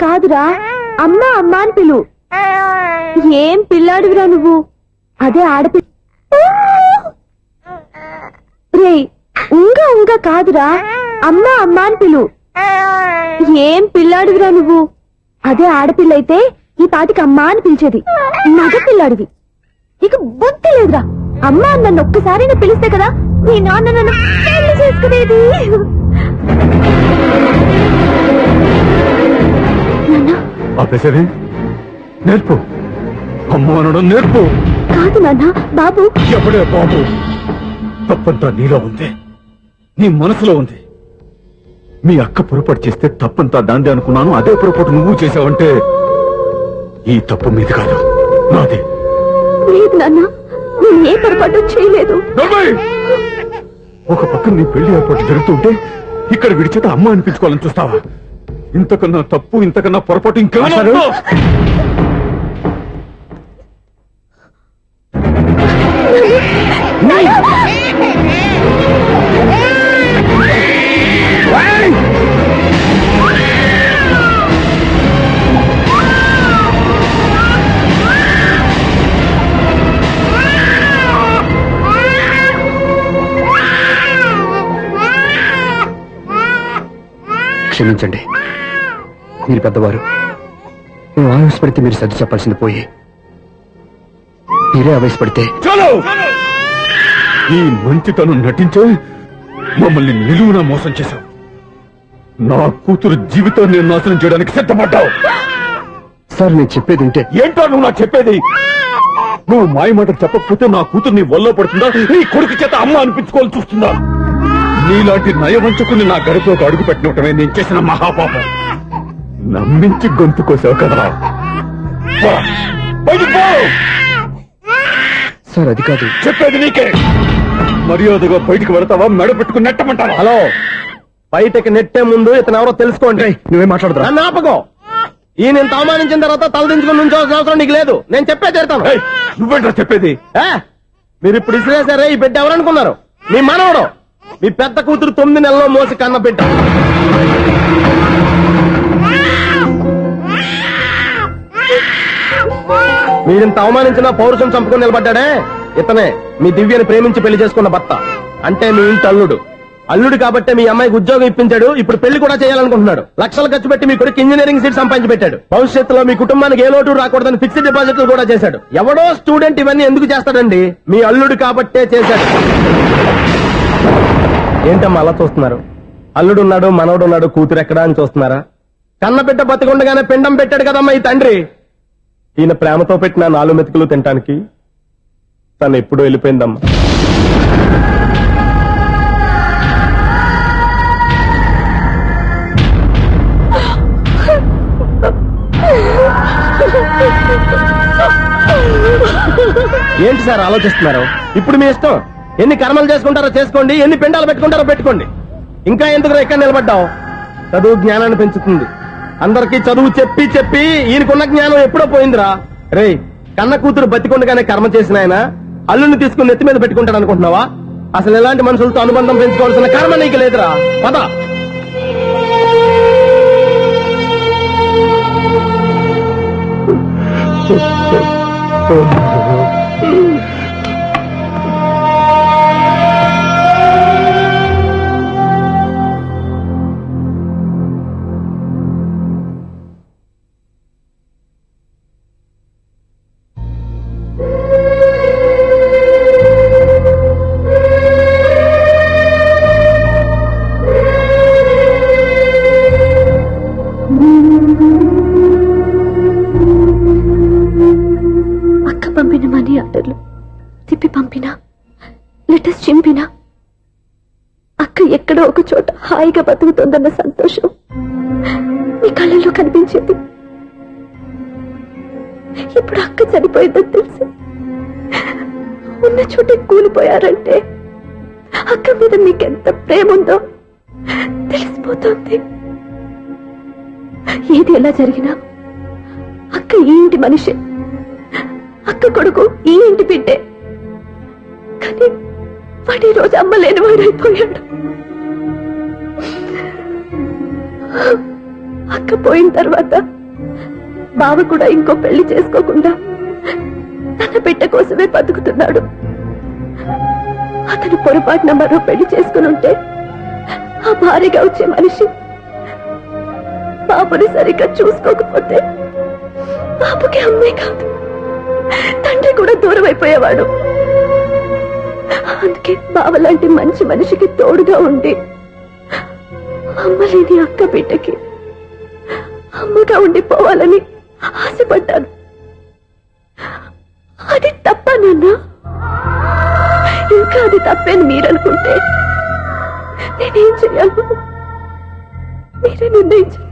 కాదురా, అమ్మా అమ్మా అని పిలు. ఏం పిల్లాడురా నువ్వు, అదే ఆడపిల్ల. రే ఉంగ ఉంగ కాదురా, అమ్మా అమ్మా అని పిలు. ఏం పిల్లాడురా నువ్వు, అదే ఆడపిల్ల అయితే ఈ పాటికి అమ్మా అని పిలిచేది. మగ పిల్లాడివి, ఇక బుద్ధి లేదురా. అమ్మా నన్ను ఒక్కసారి పిలిస్తే కదా మీ నాన్న నన్ను పెళ్లి చేసుకునేది. నేర్పు, అమ్మ అనడం నేర్పు. కాదు నాన్న, బాబు. ఎప్పుడే బాబు, తప్పంతా నీలో ఉంది, నీ మనసులో ఉంది. మీ అక్క పొరపాటు చేస్తే తప్పంతా దాందే అనుకున్నాను, అదే పొరపాటు నువ్వు చేసావంటే ఈ తప్పు మీది కాదు, నాది. లేదు నాన్న, నేను ఏ పొరపాటు చేయలేదు. ఒక పక్కన నీ పెళ్లి ఏర్పాటు జరుగుతుంటే ఇక్కడ విడిచేత అమ్మ అనిపించుకోవాలని చూస్తావా? ఇంతకన్నా తప్పు, ఇంతకన్నా పొరపాటు ఇంకేమన్నా? క్షమించండి, మీరు పెద్దవారు. నేను ఆవేశపడితే మీరు సర్ది చెప్పాల్సింది పోయి మీరే ఆవేశపడితే. చాలు, ఈ మంచితనం నటించే మమ్మల్ని నిలువునా మోసం చేశావు. నా కూతురు జీవితాన్ని నాశనం చేయడానికి సిద్ధపడ్డావు. సార్ నేను చెప్పేది ఉంటే. ఏంటో నువ్వు నాకు చెప్పేది? నువ్వు మాయమాట చెప్పకపోతే నా కూతురు నీ వల్ల పడుతుందా, నీ కొడుకు చేత అమ్మ అనిపించుకోవాలని చూస్తుందా? నీలాంటి నయవంచుకుని నా గడపలోకి అడుగు పెట్టినటమే నేను చేసిన మహాపాపం. నమ్మించి గొంతు కోసావు కదా. సార్ అది కాదు, చెప్పేది నీకే. మర్యాదగా బయటికి వెళతావా, మెడ పెట్టుకుని నెట్టమంటావా? హలో, బయటకి నెట్టే ముందు ఇతను ఎవరో తెలుసుకోండి. నువ్వేం మాట్లాడతా? నన్ను ఆపకో. ఈయన ఇంత అవమానించిన తర్వాత తలదించుకుని నుంచోవాల్సిన అవసరం నీకు లేదు. నేను చెప్పే చేస్తాను. నువ్వేంటో చెప్పేది? మీరు ఇప్పుడు ఇసిరేసారే, ఈ బిడ్డ ఎవరనుకున్నారు? మీ మనవడు, మీ పెద్ద కూతురు 9 నెలల్లో మోసి కన్న బిడ్డ. మీరింత అవమానించిన పౌరుషం చంపుకొని నిలబడ్డాడే ఇతనే మీ దివ్యని ప్రేమించి పెళ్లి చేసుకున్న భర్త. అంటే మీ ఇంటి అల్లుడు. అల్లుడు కాబట్టే మీ అమ్మాయికి ఉద్యోగం ఇప్పించాడు. ఇప్పుడు పెళ్లి కూడా చేయాలనుకుంటున్నాడు. లక్షలు ఖర్చు పెట్టి మీ కొడుకు ఇంజనీరింగ్ సీట్ సంపాదించి పెట్టాడు. భవిష్యత్తులో మీ కుటుంబానికి ఏ లోటు రాకూడదని ఫిక్స్డ్ డిపాజిట్లు కూడా చేశాడు. ఎవడో స్టూడెంట్ ఇవన్నీ ఎందుకు చేస్తాడండి? మీ అల్లుడు కాబట్టే చేశాడు. ఏంటమ్మా అలా చూస్తున్నారు? అల్లుడు ఉన్నాడు, మనవడు ఉన్నాడు, కూతురు ఎక్కడా అని చూస్తున్నారా? కన్నబిడ్డ బతికుండగానే పిండం పెట్టాడు కదమ్మా ఈ తండ్రి. ఈయన ప్రేమతో పెట్టిన 4 మెతుకులు తినటానికి తను ఎప్పుడూ వెళ్ళిపోయిందమ్మా. ఏంటి సార్ ఆలోచిస్తున్నారు? ఇప్పుడు మీ ఇష్టం. ఎన్ని కర్మలు చేసుకుంటారో చేసుకోండి, ఎన్ని పిండాలు పెట్టుకుంటారో పెట్టుకోండి. ఇంకా ఎందుకు ఇక్కడ నిలబడ్డావు? చదువు జ్ఞానాన్ని పెంచుతుంది. అందరికీ చదువు చెప్పి చెప్పి ఈయనకున్న జ్ఞానం ఎప్పుడో పోయిందిరా. రే, కన్న కూతురు బతికొండగానే కర్మ చేసిన ఆయన అల్లుని తీసుకుని నెత్తి మీద పెట్టుకుంటాడు అనుకుంటున్నావా? అసలు ఎలాంటి మనుషులతో అనుబంధం పెంచుకోవాల్సిన కర్మ నీకు లేదురా. పద. పంపిన మనీ ఆర్డర్లు తిప్పి పంపినా, లెటర్స్ చింపినా అక్క ఎక్కడో ఒక చోట హాయిగా బతుకుతోందన్న సంతోషం మీ కళ్ళలో కనిపించింది. ఇప్పుడు అక్క చనిపోయిందని తెలిసి ఉన్న చోటే కూలిపోయారంటే అక్క మీద మీకెంత ప్రేమ ఉందో తెలిసిపోతోంది. ఏది ఎలా జరిగినా అక్క ఈ ఇంటి మనిషి, అక్క కొడుకు ఈ ఇంటి బిడ్డే. కానీ వాడు ఈ రోజు అమ్మ లేని వాడైపోయాడు. అక్క పోయిన తర్వాత బావ కూడా ఇంకో పెళ్లి చేసుకోకుండా తన బిడ్డ కోసమే బతుకుతున్నాడు. అతను పొరపాటున మరో పెళ్లి చేసుకుని ఉంటే ఆ భార్యగా వచ్చే మనిషి బాబుని సరిగ్గా చూసుకోకపోతే బాబుకి అమ్మే కాదు తండ్రి కూడా దూరం అయిపోయేవాడు. అందుకే బావ లాంటి మంచి మనిషికి తోడుగా ఉండి అమ్మలేని అక్క బిడ్డకి అమ్మగా ఉండిపోవాలని ఆశపడ్డాను. అది తప్ప నాన్న? ఇంకా అది తప్పని మీరనుకుంటే నేనేం చెయ్యాలి? మీరే నిర్ణయించండి.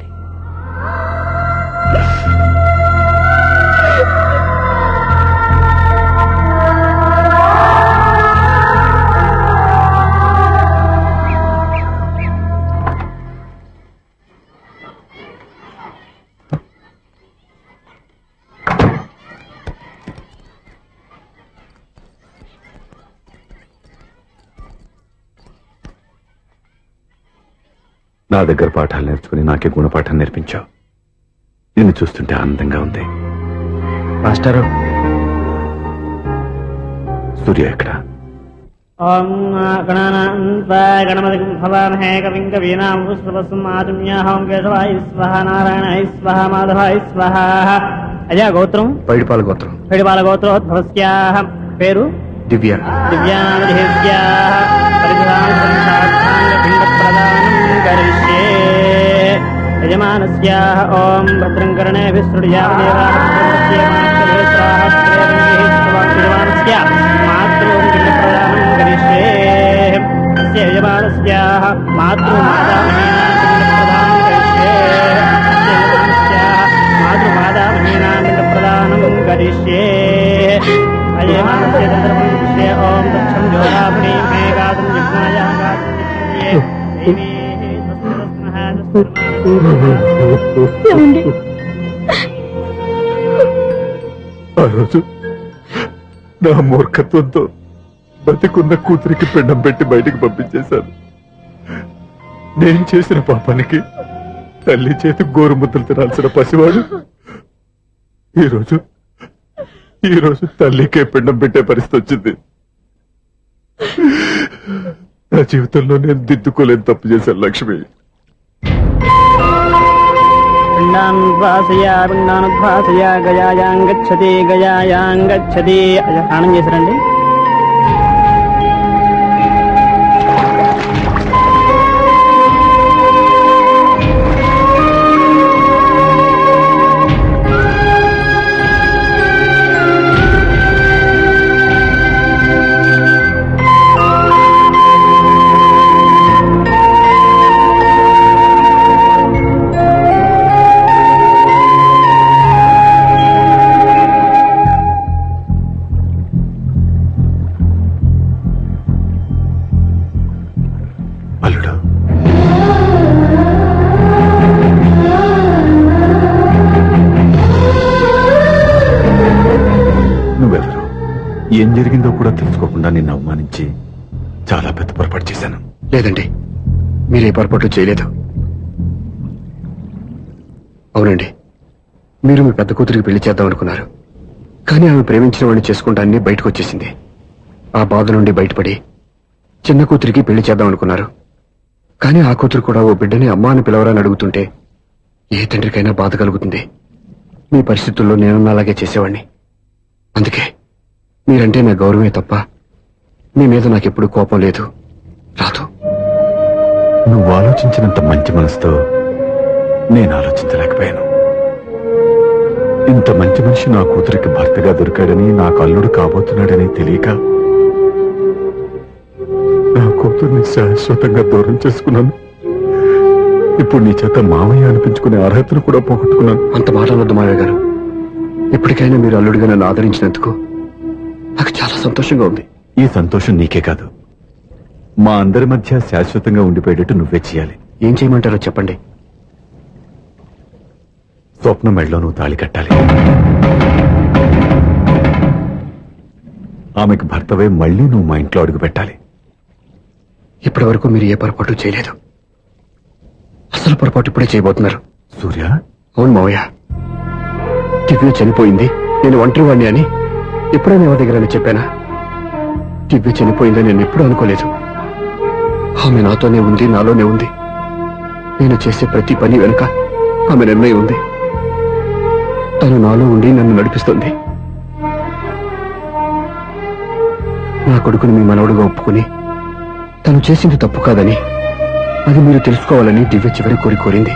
నా దగ్గర పాఠాలు నేర్చుకుని నాకే గుణపాఠం నేర్పించావు. నిన్ను చూస్తుంటే ఆనందంగా ఉంది. మాస్టారు, సూర్య ఎక్కడ? ఓం గణపతి భవామహే కవిం కవీనాం పుష్పవస్మాతుమ్యాహం కేశవాయ స్వహ నారాయణాయ స్వహ మాధవాయ స్వహ. అజా గోత్రం పైడిపాల గోత్రం. పైడిపాల గోత్రోద్భవస్యాః. పేరు దివ్య. దివ్యానామధేస్యాః. పరిధానసంసార్థాంగపిండప్రదానం కరిష్యే. యజమానస్యాః ఓం భద్రం కర్ణేభిः శృణుయామదేవాः యజమానస్యాః మాతృం పిండప్రదానం కరిష్యే. అస్య యజమానస్యాః మాతృమాతామహీనాం పిండప్రదానం కరిష్యే. అజయమానస్య తంత్రపం విషయ ఓం దక్షం జ్యోతాభుని మే గాతుం జిహ్నాయ గాతుం జిహ్నాయ ఏమండి? ఆ రోజు నా మూర్ఖత్వంతో బతికున్న కూతురికి పిండం పెట్టి బయటికి పంపించేశాను. నేను చేసిన పాపానికి తల్లి చేతి గోరుముద్దలు తినాల్సిన పసివాడు ఈ రోజు తల్లికే పిండం పెట్టే పరిస్థితి వచ్చింది. నా జీవితంలో నేను దిద్దుకోలేని తప్పు చేశాను లక్ష్మి. పిండానుద్వాసయ గయాయాంగచ్చతి గయాయాంగచ్చతి. స్నానం చేశారండి? అల్లుడు, నువ్వెవరు? ఏం జరిగిందో కూడా తెలుసుకోకుండా నిన్ను అవమానించి చాలా పెద్ద పొరపాటు చేశాను. లేదండి, మీరే పొరపాటు చేయలేదు. అవునండి, మీరు మీ పెద్ద కూతురికి పెళ్లి చేద్దాం అనుకున్నారు. కానీ ఆమె ప్రేమించిన వాడిని చేసుకుంటానని బయటకు వచ్చేసింది. ఆ బాధ నుండి బయటపడి చిన్న కూతురికి పెళ్లి చేద్దాం అనుకున్నారు. కానీ ఆ కూతురు కూడా ఓ బిడ్డని అమ్మా అని పిలవరని అడుగుతుంటే ఏ తండ్రికైనా బాధ కలుగుతుంది. మీ పరిస్థితుల్లో నేనున్న అలాగే చేసేవాడిని. అందుకే మీరంటే నా గౌరవమే తప్ప మీ మీద నాకెప్పుడు కోపం లేదు, రాదు. నువ్వు ఆలోచించినంత మంచి మనసుతో నేను ఆలోచించలేకపోయాను. ఇంత మంచి మనిషి నా కూతురికి భర్తగా దొరికాడని, నాకు అల్లుడు కాబోతున్నాడని తెలియక నా కూతుర్ని శాశ్వతంగా దూరం చేసుకున్నాను. ఇప్పుడు నీ చేత మామయ్య అనిపించుకునే అర్హతను కూడా పోగొట్టుకున్నాను. అంత మాటలొద్దు మావయ్య గారు. ఇప్పటికైనా మీరు అల్లుడిగా నన్ను ఆదరించినందుకు నాకు చాలా సంతోషంగా ఉంది. ఈ సంతోషం నీకే కాదు, మా అందరి మధ్య శాశ్వతంగా ఉండిపోయేటట్టు నువ్వే చేయాలి. ఏం చేయమంటారో చెప్పండి. స్వప్న మెడలో నువ్వు తాళి కట్టాలి. ఆమెకు భర్తవే మళ్ళీ నువ్వు మా ఇంట్లో అడుగు పెట్టాలి. ఇప్పటి వరకు మీరు ఏ పొరపాటు చేయలేదు. అసలు పొరపాటు ఇప్పుడే చేయబోతున్నారు. సూర్య, అవును మావయ్య, దివ్య చనిపోయింది, నేను ఒంటరివాణ్ణి అని ఎప్పుడైనా ఎవరి దగ్గర చెప్పానా? దివ్య చనిపోయిందని నేను ఎప్పుడూ అనుకోలేదు. ఆమె నాతోనే ఉంది, నాలోనే ఉంది. నేను చేసే ప్రతి పని వెనుక ఆమె నిర్ణయం ఉంది. తను నాలో ఉండి నన్ను నడిపిస్తుంది. నా కొడుకుని మీ మనవడుగా ఒప్పుకుని తను చేసింది తప్పు కాదని, అది మీరు తెలుసుకోవాలని దివ్య చివరి కోరింది.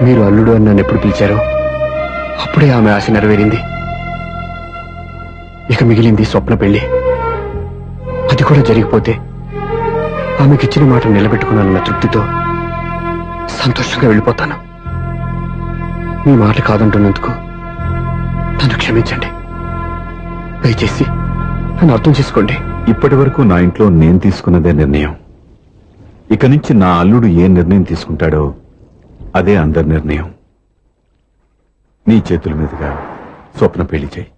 మీరు అల్లుడు అని నన్ను ఎప్పుడు పిలిచారో అప్పుడే ఆమె ఆశ నెరవేరింది. ఇక మిగిలింది స్వప్న పెళ్లి. అది కూడా జరిగిపోతే ఆమెకిచ్చిన మాట నిలబెట్టుకున్నానన్న తృప్తితో సంతోషంగా వెళ్ళిపోతాను. మీ మాట కాదంటున్నందుకు నన్ను క్షమించండి. దయచేసి నన్ను అర్థం చేసుకోండి. ఇప్పటి వరకు నా ఇంట్లో నేను తీసుకున్నదే నిర్ణయం. ఇక నుంచి నా అల్లుడు ఏ నిర్ణయం తీసుకుంటాడో అదే అందరి నిర్ణయం. నీ చేతుల మీదుగా స్వప్న పెళ్లి చేయి.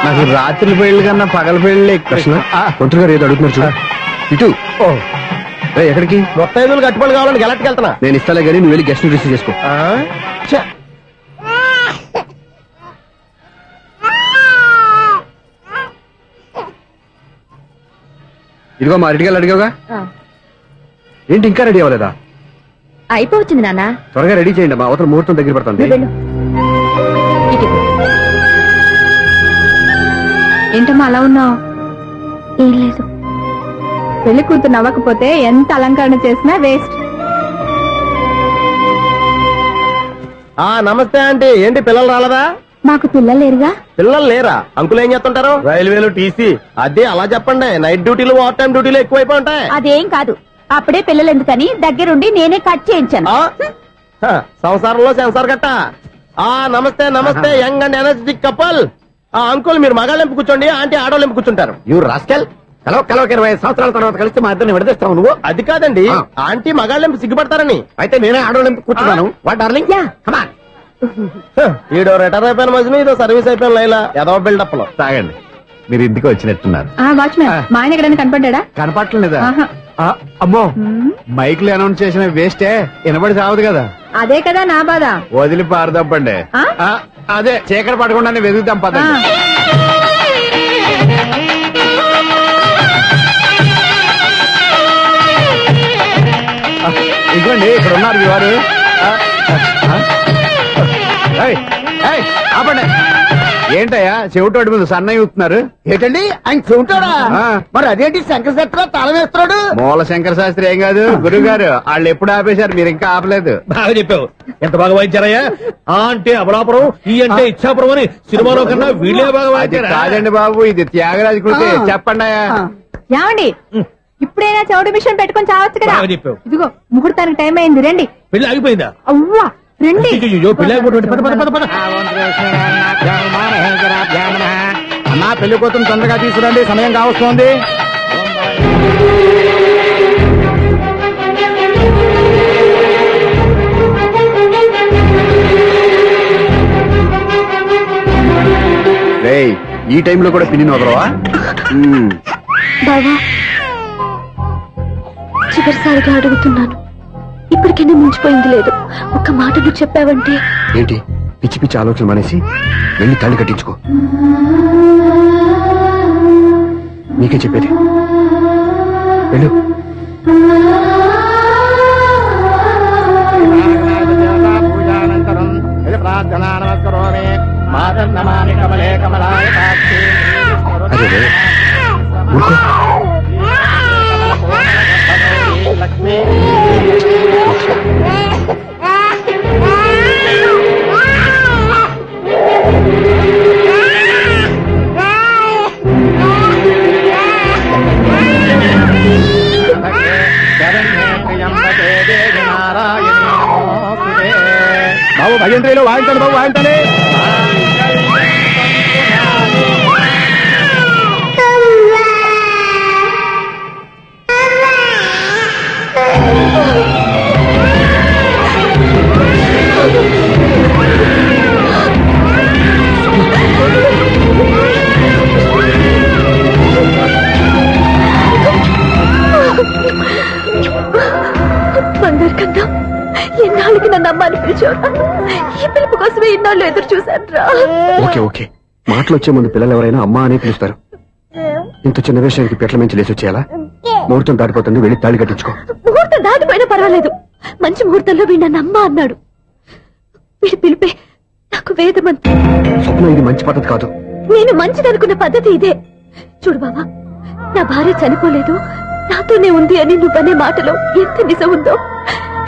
నాకు రాత్రి పెళ్లి కన్నా పగల పెళ్లి కృష్ణ, కొంచెం గారు ఏదో అడుగుతున్నారు చూడ. ఇటు ఎక్కడికి? మొత్తం ఐదులు కట్టుబడి కావాలని గెలట్కి వెళ్తున్నా. నేను ఇస్తాలే గానీ నువ్వు వెళ్ళి గెస్ట్ రిసీవ్ చేసుకో. ఇదిగో మా రెడీగా అడిగావుగా, ఏంటి ఇంకా రెడీ అవ్వలేదా? అయిపోవచ్చింది నాన్న. త్వరగా రెడీ చేయండి, మా అవతల ముహూర్తం దగ్గర పడుతుంది. ఏంటమ్మా అలా ఉన్నావు? ఏం లేదు. పెళ్లి కూతురు నవ్వకపోతే ఎంత అలంకరణ చేసినా వేస్ట్. నమస్తే ఆంటీ. ఏంటి పిల్లలు రాలదా? మాకు పిల్లలు లేరుగా. పిల్లలు లేరా? అంకులు ఏం చేస్తుంటారు? రైల్వేలు, టీసీ. అదే అలా చెప్పండి. నైట్ డ్యూటీలు, ఓవర్ టైం డ్యూటీలు ఎక్కువైపోయి ఉంటాయి. అదేం కాదు, అప్పుడే పిల్లలు ఎందుకని దగ్గరుండి నేనే కట్ చేయించాను. సంసారంలో సెన్సార్ గట్ట. నమస్తే నమస్తే, young and energetic couple. Uncle మీరు మగాళ్ళెంపు కూర్చోండి, ఆంటీ ఆడోళ్ళెంపు కూర్చుంటారు. యూ రాస్కెల్, కలవక 20 సంవత్సరాల తర్వాత కలిసి మా ఇద్దరిని విడదీస్తావు నువ్వు. అది కాదండి, ఆంటీ మగాళ్ళెంపు సిగ్గుపడతారని. అయితే నేనే ఆడోళ్ళెంపు కూర్చున్నాను. What darling? ఈడో రిటైర్ అయిపోయిన మధ్యన ఇదో సర్వీస్ అయిపోయిన లైలా ఏదో బిల్డప్ లో. తాగండి, మీరు ఇంటికి వచ్చినట్టున్నారు. వాచ్మెన్ మా ఆయన ఎక్కడైనా కనపడ్డా? కనపట్లేదా? అమ్మో, మైక్ లో అనౌన్స్ చేసిన వేస్టే, వినబడి సావదు కదా. అదే కదా నా బాధ. వదిలి పారదప్పండి. అదే చీకటి పడకుండానే వెతుకుతాం పదండి. ఇదిగోండి, ఇక్కడ ఉన్నారు మీ వారు. ఆపండి. ఏంటయ్యా చెవిటోడి మీద సన్నయ్య అవుతున్నారు? ఏంటండి ఆయన చెబుతాడా? మరి అదేంటి శంకర శెట్టిలో తాళం వేస్తున్నాడు? మూల శంకర శాస్త్రి ఏం కాదు, గురువు గారు. వాళ్ళు ఎప్పుడు ఆపేశారు, మీరు ఇంకా ఆపలేదు. బాగా చెప్పావు. ఎంత బాగా వాయించారయ్యా. ఆ అంటే అమలాపురం, ఈ అంటే ఇచ్చాపురం అని సినిమాలో కన్నా వీళ్ళే బాగా అది వాయించారా? కాదండి బాబు, ఇది త్యాగరాజ కృతి. చెప్పండి అయ్యా. ఏమండి, ఇప్పుడైనా చౌడు మిషన్ పెట్టుకొని చావచ్చు కదా. బాగా చెప్పావు. ఇదిగో ముహూర్తానికి టైం అయింది, రండి. పెళ్లి ఆగిపోయిందా? అవ్వా రండి. అయ్యో, పెళ్లి ఆగిపోతుంది. పద పద పద పద. అన్నా, పెళ్లి కూతురు తొందరగా తీసుకురండి, సమయం కావస్తోంది. ఈ టైంలో కూడా పిన్ని వదలవా? బావా, చివరిసారిగా అడుగుతున్నాను, ఇప్పటికైనా మించిపోయింది లేదు. ఒక్క మాట నువ్వు చెప్పావంటే. ఏంటి పిచ్చి పిచ్చి ఆలోచన మానేసి వెళ్ళి తాళి కట్టించుకో. నీకే చెప్పేది, వెళ్ళు. ప్రార్థనా నమస్కరోమి మాదన్నమాని కమలే కమలాయ అదే ఊరుకో. లక్ష్మీ బాబు భజంత్రీలు వాయించండి, బాబు వాయించాలి. ఎన్నాళ్ళకి నన్ను అమ్మ అని పిలిచావురా? ఈ పిలుపు కోసమే ఇన్నాళ్ళు ఎదురు చూశాను రా. ఓకే ఓకే మాటలు వచ్చే ముందు పిల్లలు ఎవరైనా అమ్మా అనే పిలుస్తారు. ఇంత చిన్న విషయానికి పెట్ల మించి లేచి వచ్చేయాలా? ముహూర్తం దాటిపోతుంది, వెళ్ళి తాళి కట్టించుకో. ముహూర్తం దాటిపోయినా పర్వాలేదు. మంచి ముహూర్తంలో వీడు నన్ను అమ్మ అన్నాడు. వీడి పిలిపే నాకు వేదమంత్రం. స్వప్న, ఇది మంచి పద్ధతి కాదు. నేను మంచిదనుకున్న పద్ధతి ఇదే. చూడు బావా, నా భార్య చనిపోలేదు, నాతోనే ఉంది అని నువ్వనే మాటలో ఎంత నిజం ఉందో,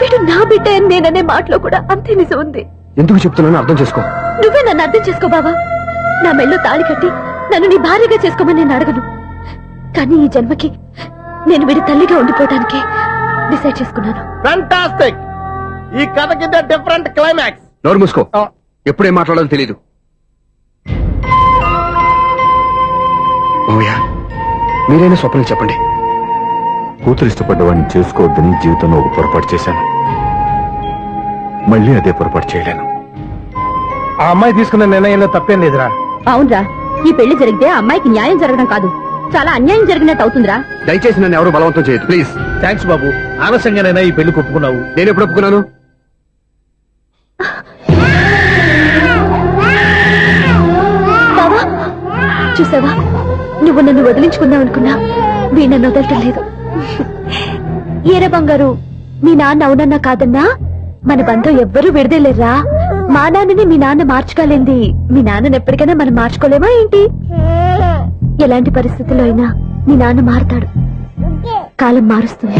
వీడు నా బిడ్డ అని నేననే మాటలో కూడా అంతే నిజం ఉంది. ఎందుకు చెప్తున్నానో అర్థం చేసుకో. నువ్వే నన్ను అర్థం చేసుకో బావా. నా మెళ్ళో తాళి కట్టి నన్ను నీ భార్యగా చేసుకోమని నేను అడగను. కానీ ఈ జన్మకి నేను వీడి తల్లిగా ఉండిపోవడానికి డిసైడ్ చేసుకున్నాను. ఫ్యాంటాస్టిక్. ఈ కథకి డిఫరెంట్ క్లైమాక్స్. నోరు మూసుకో. ఎప్పుడేం మాట్లాడాలో తెలీదు. మావయ్య, మీరైనా స్వప్నకి చెప్పండి. కూతురు ఇష్టపడ్డవాడిని చేసుకోవద్దని జీవితంలో ఒక పొరపాటు చేశాను. మళ్ళీ అదే పొరపాటు చేయలేను. ఆ అమ్మాయి తీసుకున్న నిర్ణయంలో తప్పేం లేదురా. అవునరా, ఈ పెళ్లి జరిగితే ఆ అమ్మాయికి న్యాయం జరగడం కాదు, చాలా అన్యాయం జరిగినట్టు అవుతుందిరా. దయచేసి నన్ను ఎవరు బలవంతం చేయదు ప్లీజ్. థ్యాంక్స్ బాబు, ఆలస్యంగానైనా ఈ పెళ్లి ఒప్పుకున్నావు. నేను ఎప్పుడు ఒప్పుకున్నాను? బావా, చూసావా, నువ్వు నన్ను వదిలించుకుందాం అనుకున్నా వీడు నన్ను వదలటం లేదు. ఏరే బంగారు, మీ నాన్న అవునన్నా కాదన్నా మన బంధం ఎవ్వరూ విడదలేరా. మా నాన్నని మీ నాన్న మార్చుకోలేంది, మీ నాన్నని ఎప్పటికైనా మనం మార్చుకోలేమా ఏంటి? ఎలాంటి పరిస్థితుల్లో అయినా మీ నాన్న మారుతాడు, కాలం మారుస్తుంది.